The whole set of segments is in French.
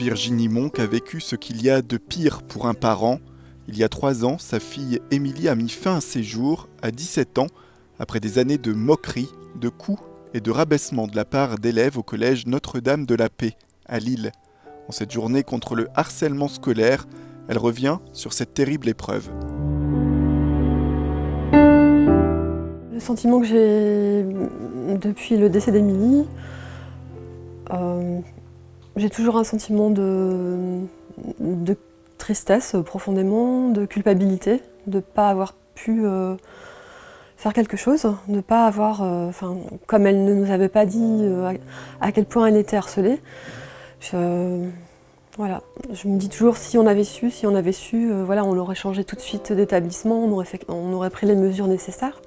Virginie Monck a vécu ce qu'il y a de pire pour un parent. Il y a 3 ans, sa fille Émilie a mis fin à ses jours à 17 ans, après des années de moqueries, de coups et de rabaissement de la part d'élèves au collège Notre-Dame de la Paix, à Lille. En cette journée contre le harcèlement scolaire, elle revient sur cette terrible épreuve. Le sentiment que j'ai depuis le décès d'Émilie, j'ai toujours un sentiment de tristesse profondément, de culpabilité, de ne pas avoir pu faire quelque chose, de ne pas avoir, comme elle ne nous avait pas dit à quel point elle était harcelée. Voilà. Je me dis toujours, si on avait su, voilà, on aurait changé tout de suite d'établissement, on aurait pris les mesures nécessaires.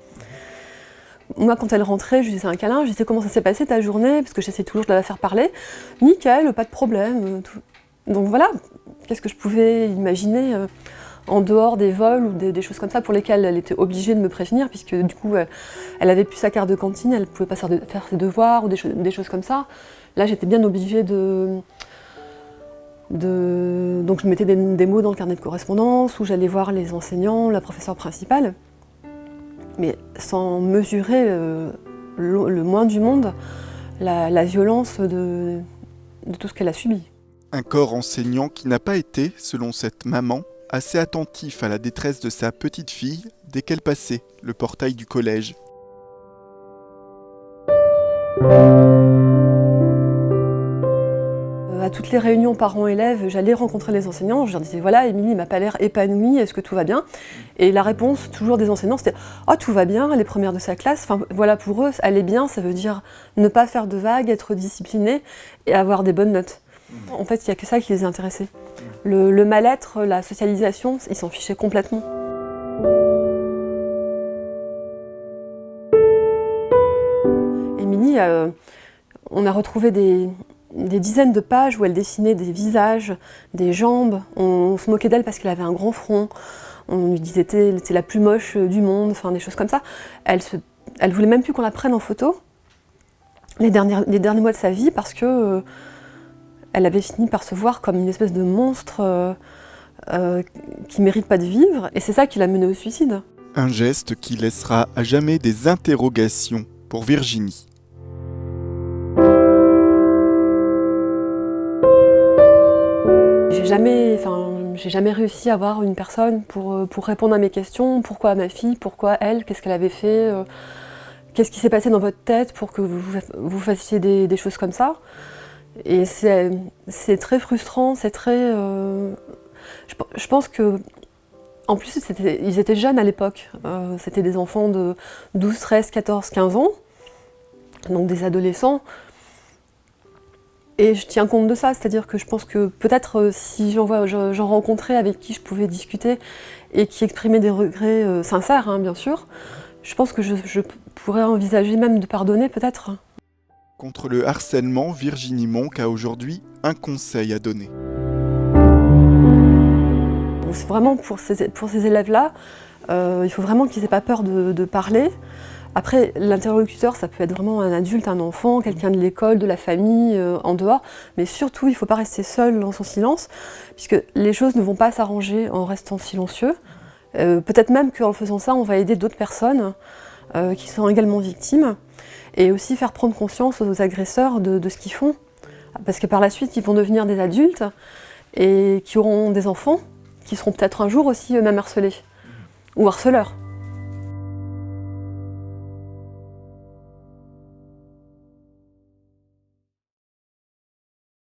Moi, quand elle rentrait, je lui faisais un câlin, je lui disais comment ça s'est passé ta journée, parce que j'essayais toujours de la faire parler. Nickel, pas de problème. Tout. Donc voilà, qu'est-ce que je pouvais imaginer en dehors des vols ou des choses comme ça pour lesquelles elle était obligée de me prévenir, puisque du coup, elle avait plus sa carte de cantine, elle ne pouvait pas faire ses devoirs ou des choses comme ça. Là, j'étais bien obligée Donc je mettais des mots dans le carnet de correspondance, où j'allais voir les enseignants, la professeure principale. Mais sans mesurer le moins du monde la violence de tout ce qu'elle a subi. Un corps enseignant qui n'a pas été, selon cette maman, assez attentif à la détresse de sa petite fille dès qu'elle passait le portail du collège. À toutes les réunions parents-élèves, j'allais rencontrer les enseignants, je leur disais voilà, Émilie m'a pas l'air épanouie, est-ce que tout va bien? Et la réponse toujours des enseignants c'était oh tout va bien, elle est première de sa classe. Enfin voilà, pour eux, aller bien, ça veut dire ne pas faire de vagues, être discipliné et avoir des bonnes notes. En fait, il n'y a que ça qui les intéressait. Le mal-être, la socialisation, ils s'en fichaient complètement. Émilie, on a retrouvé des dizaines de pages où elle dessinait des visages, des jambes. On se moquait d'elle parce qu'elle avait un grand front. On lui disait qu'elle était la plus moche du monde, enfin des choses comme ça. Elle voulait même plus qu'on la prenne en photo les derniers mois de sa vie parce que elle avait fini par se voir comme une espèce de monstre qui mérite pas de vivre. Et c'est ça qui l'a menée au suicide. Un geste qui laissera à jamais des interrogations pour Virginie. J'ai jamais réussi à avoir une personne pour répondre à mes questions. Pourquoi ma fille? Pourquoi elle? Qu'est-ce qu'elle avait fait? Qu'est-ce qui s'est passé dans votre tête pour que vous fassiez des choses comme ça? Et c'est très frustrant, c'est très... Je pense que... En plus, ils étaient jeunes à l'époque. C'était des enfants de 12, 13, 14, 15 ans. Donc des adolescents. Et je tiens compte de ça, c'est-à-dire que je pense que peut-être si j'en rencontrais avec qui je pouvais discuter et qui exprimait des regrets sincères, hein, bien sûr, je pense que je pourrais envisager même de pardonner peut-être. Contre le harcèlement, Virginie Monck a aujourd'hui un conseil à donner. C'est vraiment pour ces élèves-là, il faut vraiment qu'ils n'aient pas peur de parler. Après, l'interlocuteur, ça peut être vraiment un adulte, un enfant, quelqu'un de l'école, de la famille, en dehors. Mais surtout, il ne faut pas rester seul dans son silence, puisque les choses ne vont pas s'arranger en restant silencieux. Peut-être même qu'en faisant ça, on va aider d'autres personnes qui sont également victimes. Et aussi faire prendre conscience aux agresseurs de ce qu'ils font. Parce que par la suite, ils vont devenir des adultes et qui auront des enfants, qui seront peut-être un jour aussi eux-mêmes harcelés ou harceleurs.